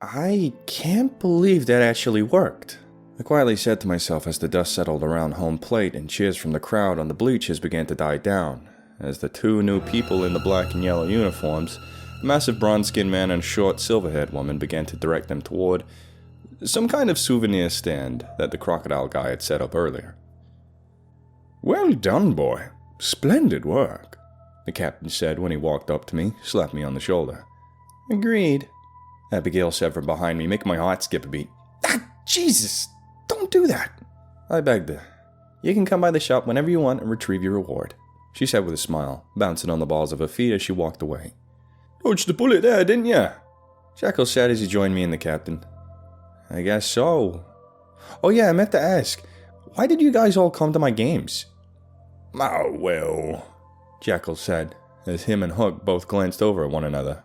I can't believe that actually worked, I quietly said to myself as the dust settled around home plate and cheers from the crowd on the bleachers began to die down, as the two new people in the black and yellow uniforms, a massive bronze-skinned man and a short silver-haired woman, began to direct them toward some kind of souvenir stand that the crocodile guy had set up earlier. "Well done, boy. Splendid work," the captain said when he walked up to me, slapped me on the shoulder. "Agreed," Abigail said from behind me, making my heart skip a beat. "Ah, Jesus! Don't do that!" I begged her. "You can come by the shop whenever you want and retrieve your reward," she said with a smile, bouncing on the balls of her feet as she walked away. "Dodged the bullet there, didn't ya?" Jackal said as he joined me and the captain. "I guess so. Oh yeah, I meant to ask, why did you guys all come to my games?" "Oh, well," Jackal said, as him and Hook both glanced over at one another.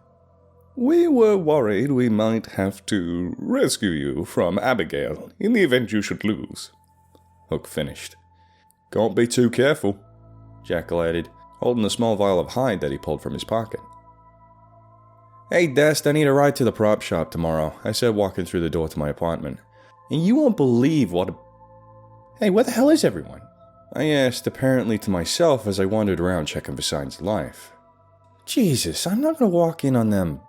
"We were worried we might have to rescue you from Abigail in the event you should lose," Hook finished. "Can't be too careful," Jackal added, holding a small vial of hide that he pulled from his pocket. "Hey, Dest, I need a ride to the prop shop tomorrow," I said, walking through the door to my apartment. "And you won't believe what a... Hey, where the hell is everyone?" I asked, apparently to myself, as I wandered around checking for signs of life. Jesus, I'm not gonna walk in on them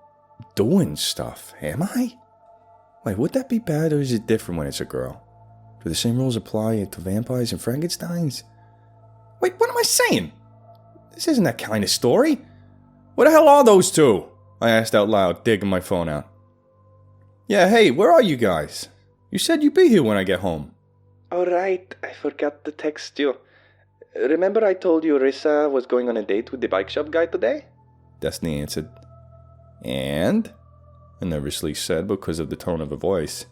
doing stuff, am I? Wait, would that be bad, or is it different when it's a girl? Do the same rules apply to vampires and Frankensteins? Wait, what am I saying? This isn't that kind of story. What the hell are those two? I asked out loud, digging my phone out. Yeah, hey, where are you guys? You said you'd be here when I get home. Alright, I forgot to text you. Remember I told you Rissa was going on a date with the bike shop guy today? Destiny answered. And? I nervously said because of the tone of her voice.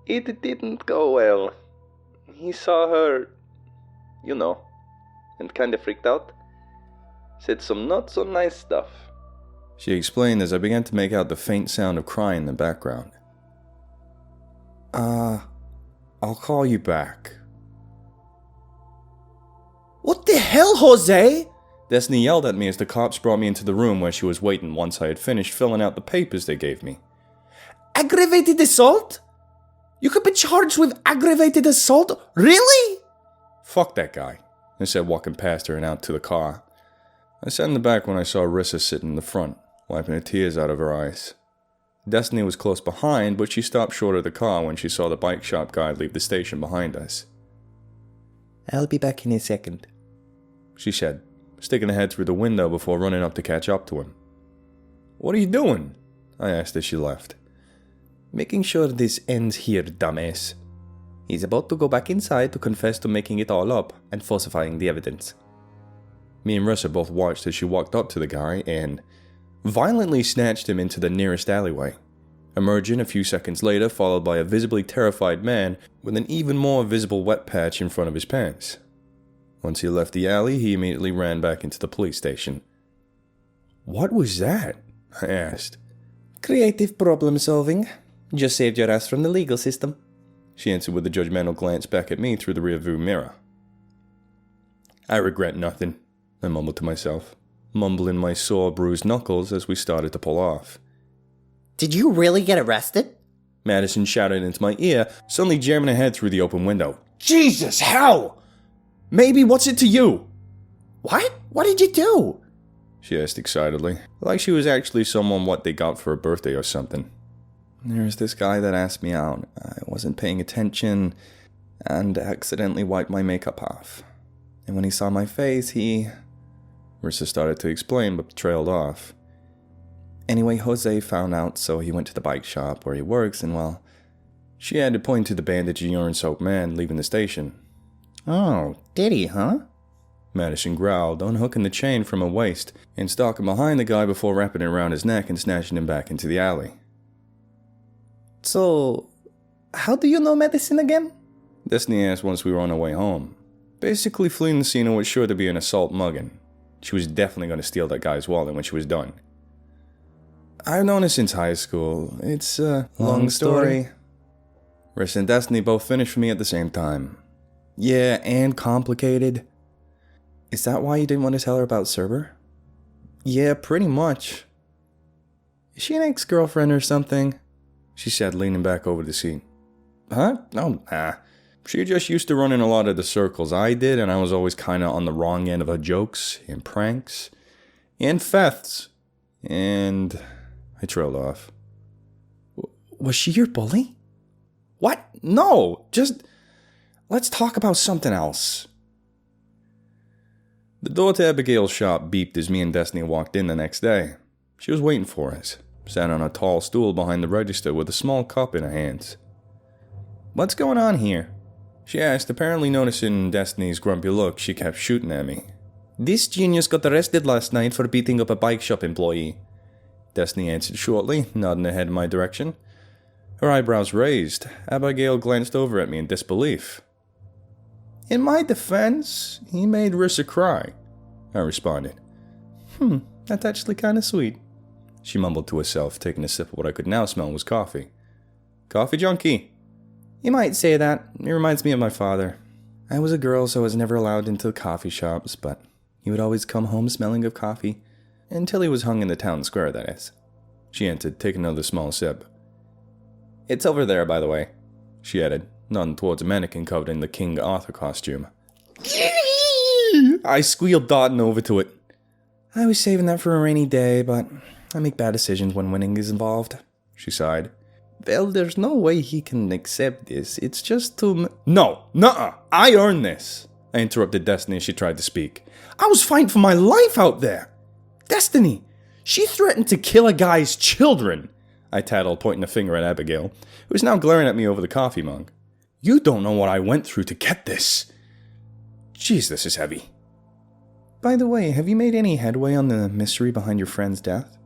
It didn't go well. He saw her, you know, and kinda freaked out. Said some not so nice stuff. She explained as I began to make out the faint sound of crying in the background. I'll call you back. What the hell, Jose? Destiny yelled at me as the cops brought me into the room where she was waiting once I had finished filling out the papers they gave me. Aggravated assault? You could be charged with aggravated assault? Really? Fuck that guy, I said, walking past her and out to the car. I sat in the back when I saw Rissa sitting in the front, wiping the tears out of her eyes. Destiny was close behind, but she stopped short of the car when she saw the bike shop guy leave the station behind us. I'll be back in a second, she said, sticking her head through the window before running up to catch up to him. What are you doing? I asked as she left. Making sure this ends here, dumbass. He's about to go back inside to confess to making it all up and falsifying the evidence. Me and Rissa both watched as she walked up to the guy and violently snatched him into the nearest alleyway, emerging a few seconds later followed by a visibly terrified man with an even more visible wet patch in front of his pants. Once he left the alley, he immediately ran back into the police station. What was that? I asked. Creative problem solving. Just saved your ass from the legal system, she answered with a judgmental glance back at me through the rearview mirror. I regret nothing, I mumbled to myself, mumbling my sore, bruised knuckles as we started to pull off. Did you really get arrested? Madison shouted into my ear, suddenly jamming her head through the open window. Jesus, how? Maybe what's it to you? What? What did you do? She asked excitedly, like she was actually someone what they got for a birthday or something. There was this guy that asked me out. I wasn't paying attention and accidentally wiped my makeup off. And when he saw my face, he... Rissa started to explain but trailed off. Anyway, Jose found out, so he went to the bike shop where he works and, well, she had to point to the bandaged urine-soaked man leaving the station. Oh, did he, huh? Madison growled, unhooking the chain from her waist and stalking behind the guy before wrapping it around his neck and snatching him back into the alley. So, how do you know Madison again? Destiny asked once we were on our way home. Basically fleeing the scene of what's sure to be an assault mugging. She was definitely going to steal that guy's wallet when she was done. I've known her since high school. It's a long story. Rissa and Destiny both finished for me at the same time. Yeah, and complicated. Is that why you didn't want to tell her about Cerber? Yeah, pretty much. Is she an ex-girlfriend or something? she said, leaning back over the seat. Huh? No, nah. She just used to run in a lot of the circles I did, and I was always kinda on the wrong end of her jokes, and pranks, and thefts, and... I trailed off. Was she your bully? What? No! Just... let's talk about something else. The door to Abigail's shop beeped as me and Destiny walked in the next day. She was waiting for us, sat on a tall stool behind the register with a small cup in her hands. What's going on here? She asked, apparently noticing Destiny's grumpy look. She kept shooting at me. This genius got arrested last night for beating up a bike shop employee. Destiny answered shortly, nodding her head in my direction. Her eyebrows raised. Abigail glanced over at me in disbelief. In my defense, he made Rissa cry, I responded. That's actually kind of sweet. She mumbled to herself, taking a sip of what I could now smell was coffee. Coffee junkie? You might say that. It reminds me of my father. I was a girl, so I was never allowed into coffee shops, but he would always come home smelling of coffee. Until he was hung in the town square, that is. She entered, taking another small sip. It's over there, by the way, she added, nodding towards a mannequin covered in the King Arthur costume. I squealed, darting over to it. I was saving that for a rainy day, but I make bad decisions when winning is involved, she sighed. Well, there's no way he can accept this. It's just too... No, nuh-uh, I earned this, I interrupted Destiny as she tried to speak. I was fighting for my life out there. Destiny, she threatened to kill a guy's children, I tattled, pointing a finger at Abigail, who was now glaring at me over the coffee mug. You don't know what I went through to get this. Jeez, this is heavy. By the way, have you made any headway on the mystery behind your friend's death?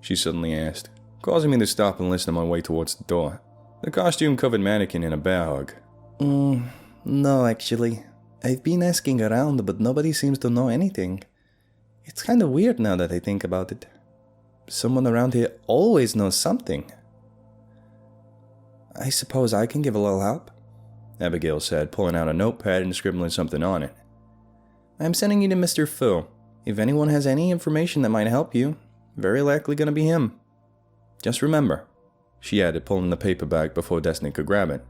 She suddenly asked, causing me to stop and listen on my way towards the door. The costume-covered mannequin in a bear hug. No, actually. I've been asking around, but nobody seems to know anything. It's kind of weird now that I think about it. Someone around here always knows something. I suppose I can give a little help, Abigail said, pulling out a notepad and scribbling something on it. I'm sending you to Mr. Fu. If anyone has any information that might help you, very likely gonna be him. Just remember, she added, pulling the paper back before Destiny could grab it.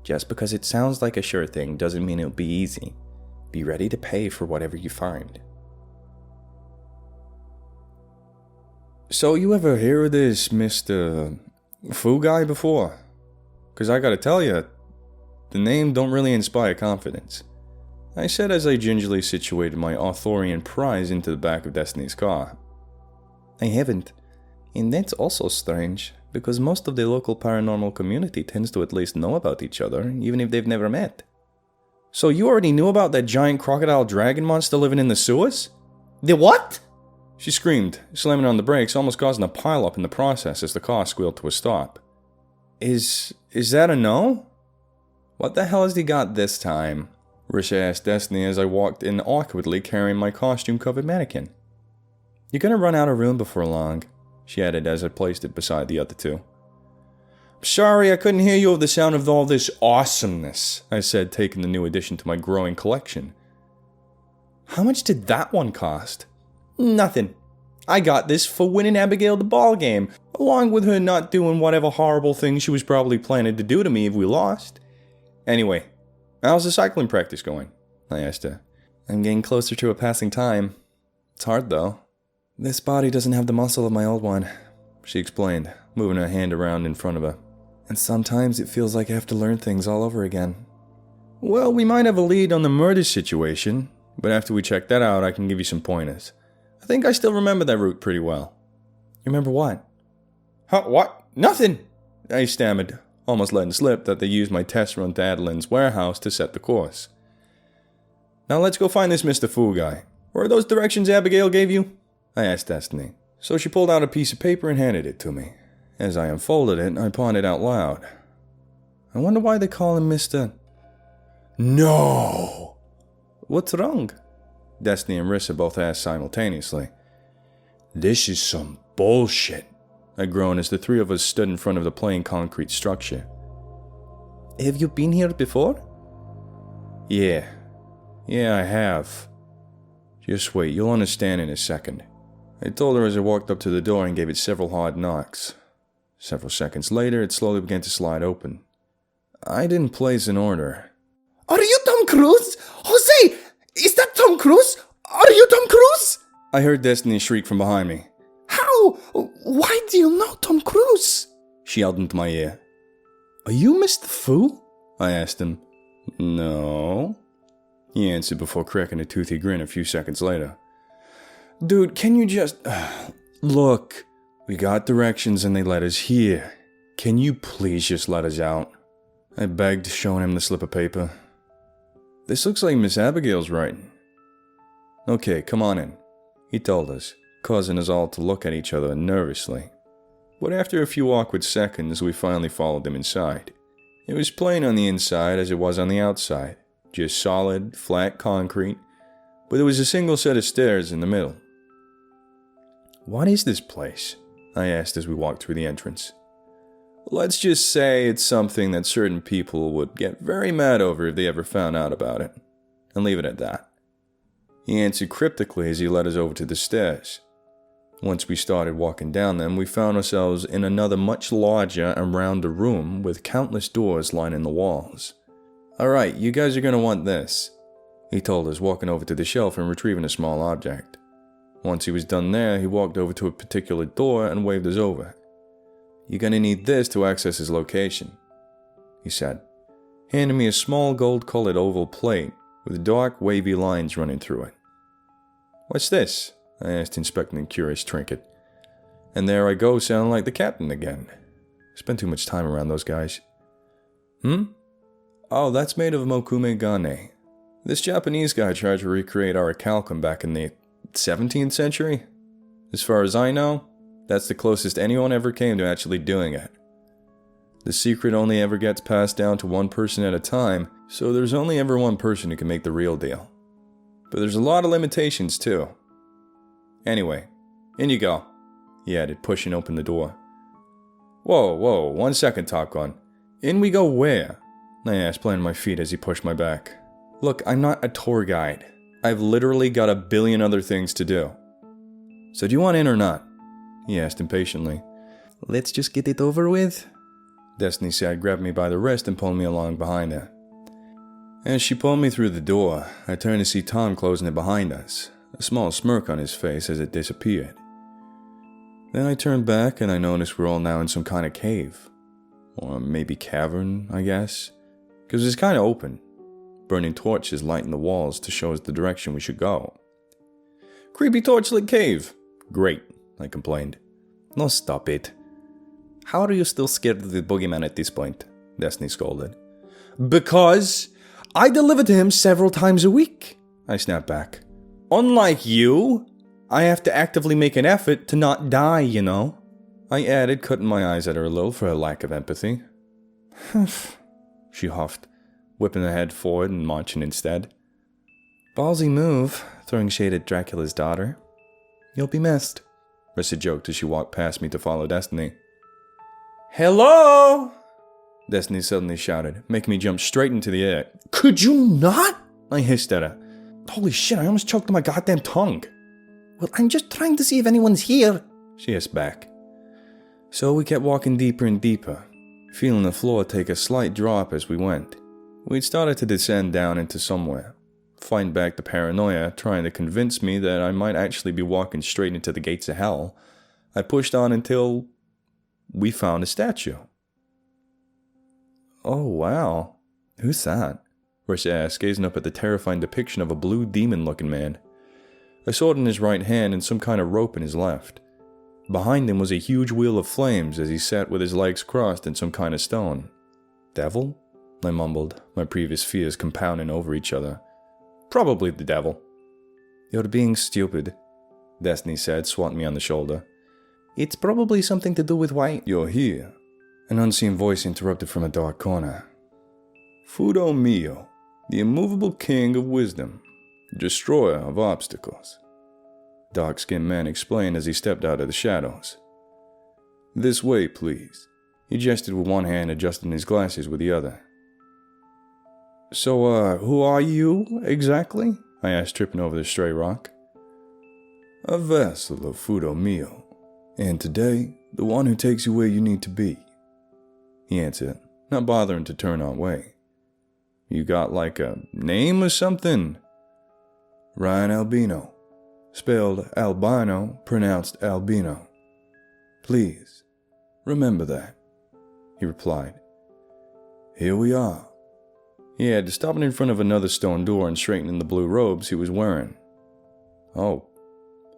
Just because it sounds like a sure thing doesn't mean it'll be easy. Be ready to pay for whatever you find. So you ever hear of this Mr. Fu guy before? 'Cause I gotta tell you, the name don't really inspire confidence, I said as I gingerly situated my Arthurian prize into the back of Destiny's car. I haven't. And that's also strange, because most of the local paranormal community tends to at least know about each other, even if they've never met. So you already knew about that giant crocodile dragon monster living in the sewers? The what? She screamed, slamming on the brakes, almost causing a pileup in the process as the car squealed to a stop. Is that a no? What the hell has he got this time? Risha asked Destiny as I walked in awkwardly carrying my costume-covered mannequin. You're gonna run out of room before long, she added as I placed it beside the other two. Sorry, I couldn't hear you over the sound of all this awesomeness, I said, taking the new addition to my growing collection. How much did that one cost? Nothing. I got this for winning Abigail the ball game, along with her not doing whatever horrible thing she was probably planning to do to me if we lost. Anyway, how's the cycling practice going? I asked her. I'm getting closer to a passing time. It's hard though. This body doesn't have the muscle of my old one, she explained, moving her hand around in front of her. And sometimes it feels like I have to learn things all over again. Well, we might have a lead on the murder situation, but after we check that out, I can give you some pointers. I think I still remember that route pretty well. You remember what? Huh, what? Nothing! I stammered, almost letting slip that they used my test run to Adeline's warehouse to set the course. Now let's go find this Mr. Fu guy. Where are those directions Abigail gave you? I asked Destiny. So she pulled out a piece of paper and handed it to me. As I unfolded it, I pondered out loud. I wonder why they call him Mr. No! What's wrong? Destiny and Rissa both asked simultaneously. This is some bullshit, I groaned as the three of us stood in front of the plain concrete structure. Have you been here before? Yeah, I have. Just wait, you'll understand in a second. I told her as I walked up to the door and gave it several hard knocks. Several seconds later, it slowly began to slide open. I didn't place an order. Are you Tom Cruise? Jose! Is that Tom Cruise? Are you Tom Cruise? I heard Destiny shriek from behind me. How? Why do you know Tom Cruise? She yelled into my ear. Are you Mr. Fu? I asked him. No. He answered before cracking a toothy grin a few seconds later. Dude, can you just... Look, we got directions and they let us here. Can you please just let us out? I begged, showing him the slip of paper. This looks like Miss Abigail's writing. Okay, come on in, he told us, causing us all to look at each other nervously. But after a few awkward seconds, we finally followed him inside. It was plain on the inside as it was on the outside. Just solid, flat concrete, but there was a single set of stairs in the middle. What is this place? I asked as we walked through the entrance. Let's just say it's something that certain people would get very mad over if they ever found out about it, and leave it at that. He answered cryptically as he led us over to the stairs. Once we started walking down them, we found ourselves in another much larger and rounder room with countless doors lining the walls. Alright, you guys are gonna want this, he told us, walking over to the shelf and retrieving a small object. Once he was done there, he walked over to a particular door and waved us over. You're gonna need this to access his location, he said, handing me a small gold-colored oval plate with dark, wavy lines running through it. What's this? I asked, inspecting the curious trinket. And there I go, sounding like the captain again. Spent too much time around those guys. Oh, that's made of mokume gane. This Japanese guy tried to recreate orichalcum back in the 17th century. As far as I know, that's the closest anyone ever came to actually doing it. The secret only ever gets passed down to one person at a time, so there's only ever one person who can make the real deal. But there's a lot of limitations too. Anyway, in you go, he added, pushing open the door. Whoa, 1 second, Top Gun. In we go where? I asked, planting my feet as he pushed my back. Look, I'm not a tour guide. I've literally got a billion other things to do. So do you want in or not? He asked impatiently. Let's just get it over with, Destiny said, grabbing me by the wrist and pulling me along behind her. As she pulled me through the door, I turned to see Tom closing it behind us, a small smirk on his face as it disappeared. Then I turned back and I noticed we're all now in some kind of cave. Or maybe cavern, I guess. Because it's kind of open. Burning torches lighting the walls to show us the direction we should go. Creepy torchlit cave. Great, I complained. No, stop it. How are you still scared of the boogeyman at this point? Destiny scolded. Because I deliver to him several times a week, I snapped back. Unlike you, I have to actively make an effort to not die, you know. I added, cutting my eyes at her a little for her lack of empathy. She huffed, whipping her head forward and marching instead. Ballsy move, throwing shade at Dracula's daughter. You'll be missed, Rissa joked as she walked past me to follow Destiny. Hello! Destiny suddenly shouted, making me jump straight into the air. Could you not? I hissed at her. Holy shit, I almost choked on my goddamn tongue. Well, I'm just trying to see if anyone's here, she hissed back. So we kept walking deeper and deeper, feeling the floor take a slight drop as we went. We'd started to descend down into somewhere, fighting back the paranoia, trying to convince me that I might actually be walking straight into the gates of hell. I pushed on until we found a statue. Oh, wow. Who's that? Rissa asked, gazing up at the terrifying depiction of a blue demon-looking man. A sword in his right hand and some kind of rope in his left. Behind him was a huge wheel of flames as he sat with his legs crossed in some kind of stone. Devil? I mumbled, my previous fears compounding over each other. Probably the devil. You're being stupid, Destiny said, swatting me on the shoulder. It's probably something to do with why you're here. An unseen voice interrupted from a dark corner. Fudo mio, the immovable king of wisdom, destroyer of obstacles. Dark-skinned man explained as he stepped out of the shadows. This way, please. He gestured with one hand, adjusting his glasses with the other. So, who are you, exactly? I asked, tripping over the stray rock. A vassal of Fudo mio, and today The one who takes you where you need to be, he answered, not bothering to turn our way. You got like a name or something? Ryan Albino. Spelled albino, pronounced albino. Please, remember that, he replied. Here we are. He had stopping in front of another stone door and straightening the blue robes he was wearing. Oh,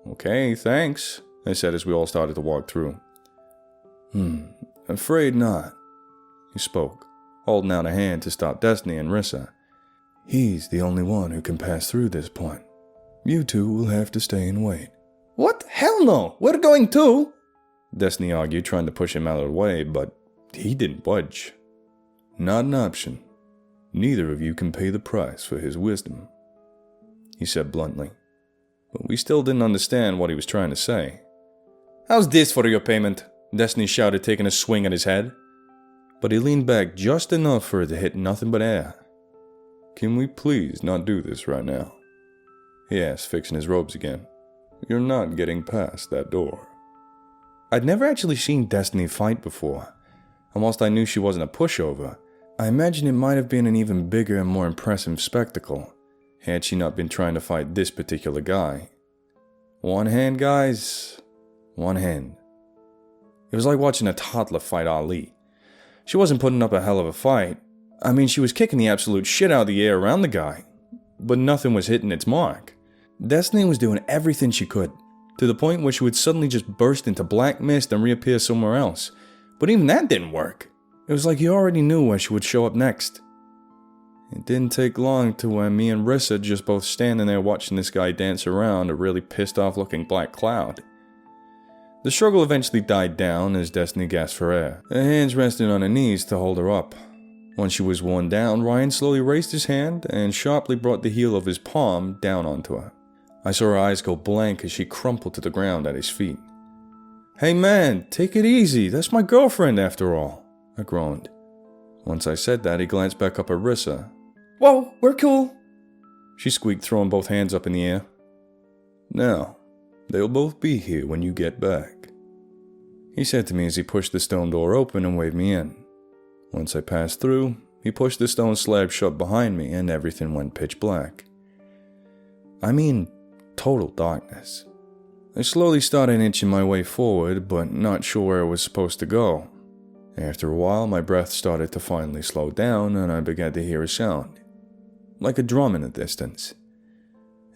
okay, thanks, I said as we all started to walk through. Afraid not, he spoke, holding out a hand to stop Destiny and Rissa. He's the only one who can pass through this point. You two will have to stay and wait. What? Hell no! We're going too! Destiny argued, trying to push him out of the way, but he didn't budge. Not an option. Neither of you can pay the price for his wisdom, he said bluntly. But we still didn't understand what he was trying to say. How's this for your payment? Destiny shouted, taking a swing at his head. But he leaned back just enough for it to hit nothing but air. Can we please not do this right now? He asked, fixing his robes again. You're not getting past that door. I'd never actually seen Destiny fight before, and whilst I knew she wasn't a pushover, I imagine it might have been an even bigger and more impressive spectacle, had she not been trying to fight this particular guy. One hand, guys. One hand. It was like watching a toddler fight Ali. She wasn't putting up a hell of a fight. I mean, she was kicking the absolute shit out of the air around the guy, but nothing was hitting its mark. Destiny was doing everything she could, to the point where she would suddenly just burst into black mist and reappear somewhere else. But even that didn't work. It was like he already knew where she would show up next. It didn't take long to when me and Rissa just both standing there watching this guy dance around a really pissed off looking black cloud. The struggle eventually died down as Destiny gasped for air, her hands resting on her knees to hold her up. Once she was worn down, Ryan slowly raised his hand and sharply brought the heel of his palm down onto her. I saw her eyes go blank as she crumpled to the ground at his feet. Hey man, take it easy, that's my girlfriend after all, I groaned. Once I said that, he glanced back up at Rissa. Whoa, we're cool, she squeaked, throwing both hands up in the air. Now, they'll both be here when you get back, he said to me as he pushed the stone door open and waved me in. Once I passed through, he pushed the stone slab shut behind me and everything went pitch black. I mean, total darkness. I slowly started inching my way forward, but not sure where I was supposed to go. After a while, my breath started to finally slow down and I began to hear a sound, like a drum in the distance.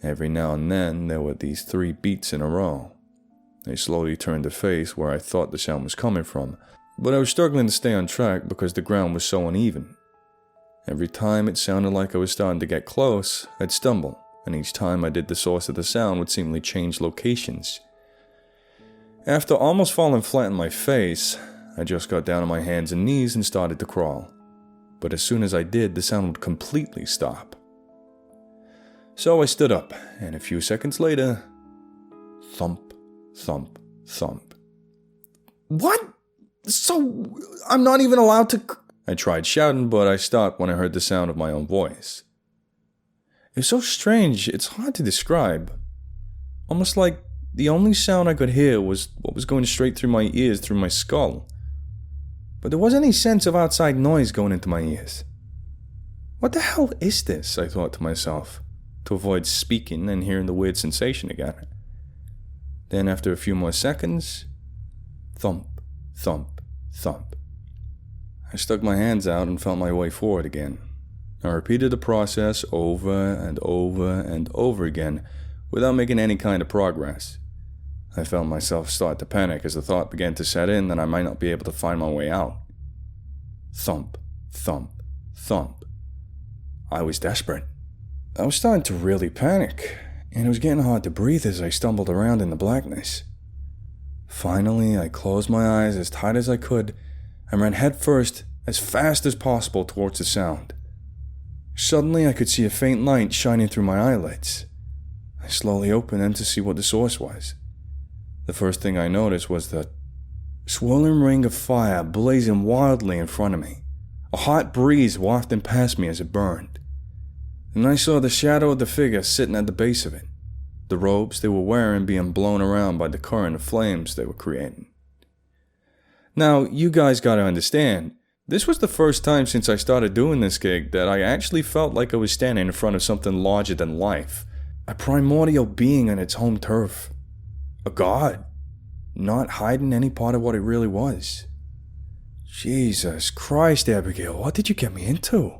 Every now and then, there were these 3 beats in a row. I slowly turned to face where I thought the sound was coming from, but I was struggling to stay on track because the ground was so uneven. Every time it sounded like I was starting to get close, I'd stumble, and each time I did, the source of the sound would seemingly change locations. After almost falling flat on my face, I just got down on my hands and knees and started to crawl. But as soon as I did, the sound would completely stop. So I stood up, and a few seconds later, thump, thump, thump. What? So, I'm not even allowed to... I tried shouting, but I stopped when I heard the sound of my own voice. It was so strange, it's hard to describe. Almost like the only sound I could hear was what was going straight through my ears, through my skull. But there wasn't any sense of outside noise going into my ears. What the hell is this, I thought to myself, to avoid speaking and hearing the weird sensation again. Then after a few more seconds, thump, thump, thump. I stuck my hands out and felt my way forward again. I repeated the process over and over and over again without making any kind of progress. I felt myself start to panic as the thought began to set in that I might not be able to find my way out. Thump, thump, thump. I was desperate. I was starting to really panic, and it was getting hard to breathe as I stumbled around in the blackness. Finally, I closed my eyes as tight as I could and ran headfirst as fast as possible towards the sound. Suddenly, I could see a faint light shining through my eyelids. I slowly opened them to see what the source was. The first thing I noticed was the swirling ring of fire blazing wildly in front of me, a hot breeze wafting past me as it burned. And I saw the shadow of the figure sitting at the base of it, the robes they were wearing being blown around by the current of flames they were creating. Now, you guys gotta understand, this was the first time since I started doing this gig that I actually felt like I was standing in front of something larger than life. A primordial being on its home turf. A god. Not hiding any part of what it really was. Jesus Christ, Abigail, what did you get me into?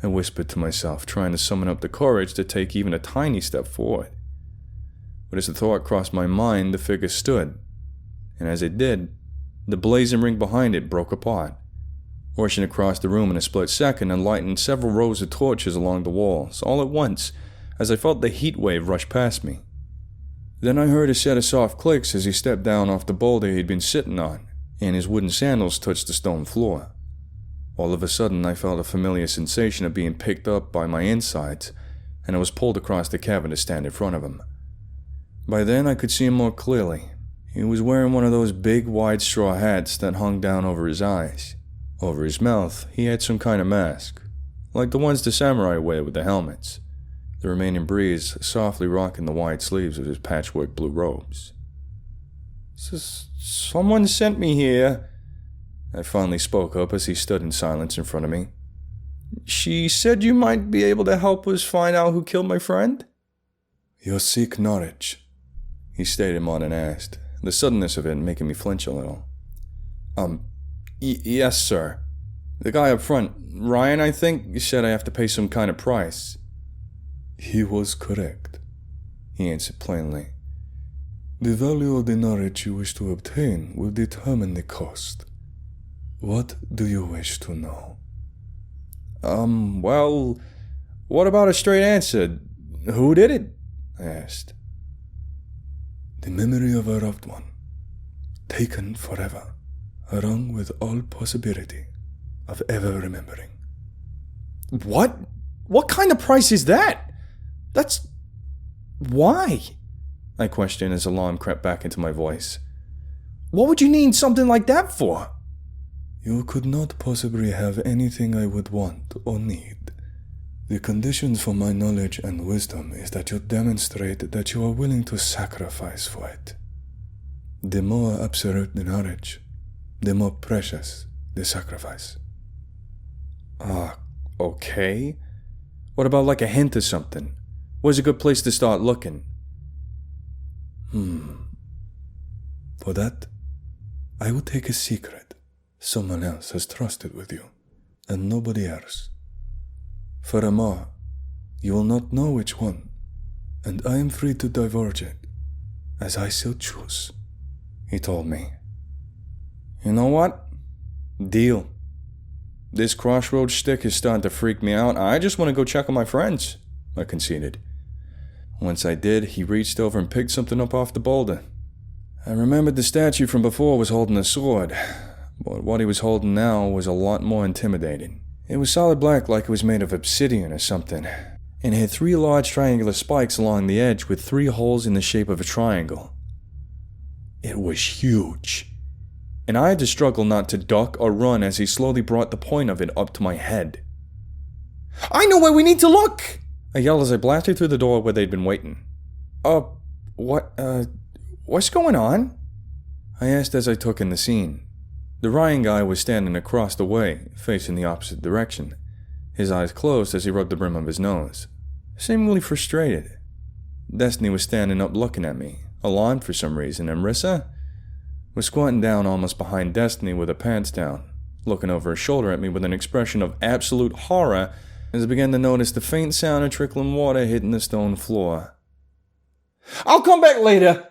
I whispered to myself, trying to summon up the courage to take even a tiny step forward. But as the thought crossed my mind, the figure stood. And as it did, the blazing ring behind it broke apart, rushing across the room in a split second and lighting several rows of torches along the walls, all at once, as I felt the heat wave rush past me. Then I heard a set of soft clicks as he stepped down off the boulder he'd been sitting on, and his wooden sandals touched the stone floor. All of a sudden, I felt a familiar sensation of being picked up by my insides, and I was pulled across the cabin to stand in front of him. By then, I could see him more clearly. He was wearing one of those big, wide straw hats that hung down over his eyes. Over his mouth, he had some kind of mask, like the ones the samurai wear with the helmets, the remaining breeze softly rocking the wide sleeves of his patchwork blue robes. Someone sent me here, I finally spoke up as he stood in silence in front of me. She said you might be able to help us find out who killed my friend? You seek knowledge, he stated more than asked, the suddenness of it making me flinch a little. Yes, sir. The guy up front, Ryan, I think, said I have to pay some kind of price. He was correct, he answered plainly. The value of the knowledge you wish to obtain will determine the cost. What do you wish to know? Well, what about a straight answer? Who did it? I asked. The memory of a loved one, taken forever, along with all possibility of ever remembering. What? What kind of price is that? That's... Why? I questioned as alarm crept back into my voice. What would you need something like that for? You could not possibly have anything I would want or need. The conditions for my knowledge and wisdom is that you demonstrate that you are willing to sacrifice for it. The more absolute the knowledge, the more precious the sacrifice. Okay. What about like a hint or something? Where's a good place to start looking? For that, I would take a secret someone else has trusted with you, and nobody else. Furthermore, you will not know which one, and I am free to divulge it, as I so choose, he told me. You know what? Deal. This crossroads stick is starting to freak me out. I just want to go check on my friends, I conceded. Once I did, he reached over and picked something up off the boulder. I remembered the statue from before was holding a sword, but what he was holding now was a lot more intimidating. It was solid black like it was made of obsidian or something, and it had 3 large triangular spikes along the edge with 3 holes in the shape of a triangle. It was huge, and I had to struggle not to duck or run as he slowly brought the point of it up to my head. I know where we need to look! I yelled as I blasted through the door where they'd been waiting. What's going on? I asked as I took in the scene. The Ryan guy was standing across the way, facing the opposite direction, his eyes closed as he rubbed the brim of his nose, seemingly frustrated. Destiny was standing up looking at me, alarmed for some reason, and Rissa was squatting down almost behind Destiny with her pants down, looking over her shoulder at me with an expression of absolute horror as I began to notice the faint sound of trickling water hitting the stone floor. I'll come back later,